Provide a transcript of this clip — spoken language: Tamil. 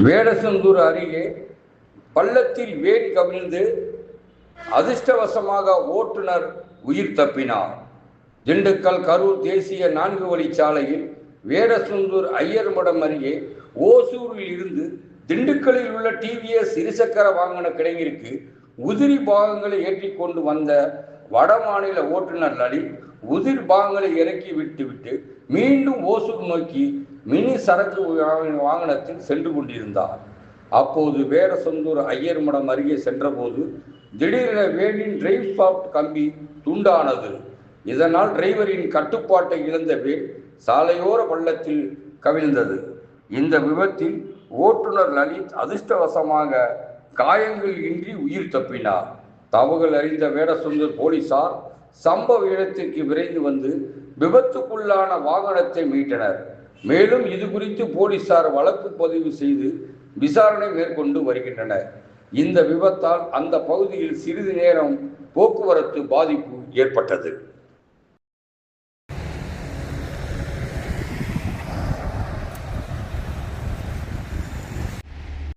வேடசந்தூர் அருகே பள்ளத்தில் வேன் கவிழ்ந்து அதிர்ஷ்டவசமாக ஓட்டுநர் உயிர் தப்பினார். திண்டுக்கல் கரூர் தேசிய 4 வழிச்சாலையில் வேடசந்தூர் ஐயர்மடம் அருகே ஓசூரில் இருந்து திண்டுக்கல்லில் உள்ள டிவிஎஸ் இருசக்கர வாகன கிடங்கிற்கு உதிரி பாகங்களை ஏற்றி கொண்டு வந்த வடமாநில ஓட்டுநர் லலித் உதிரி பாகங்களை இறக்கி விட்டுவிட்டு மீண்டும் ஓசூர் நோக்கி மினி சரக்கு வாகனத்தில் சென்று கொண்டிருந்தார். அப்போது வேடசந்தூர் ஐயர்மடம் அருகே சென்றபோது திடீரென வேனின் டிரைவ் ஷாஃப்ட் கம்பி துண்டானது. இதனால் டிரைவரின் கட்டுப்பாட்டை இழந்த வேன் சாலையோர பள்ளத்தில் கவிழ்ந்தது. இந்த விபத்தில் ஓட்டுநர் லலித் அதிர்ஷ்டவசமாக காயங்கள் இன்றி உயிர் தப்பினார். தகவல் அறிந்த வேடசந்தூர் போலீசார் சம்பவ இடத்திற்கு விரைந்து வந்து விபத்துக்குள்ளான வாகனத்தை மீட்டனர். மேலும் இது குறித்து போலீசார் வழக்கு பதிவு செய்து விசாரணை மேற்கொண்டு வருகின்றனர். இந்த விபத்தால் அந்த பகுதியில் சிறிது நேரம் போக்குவரத்து பாதிப்பு ஏற்பட்டது.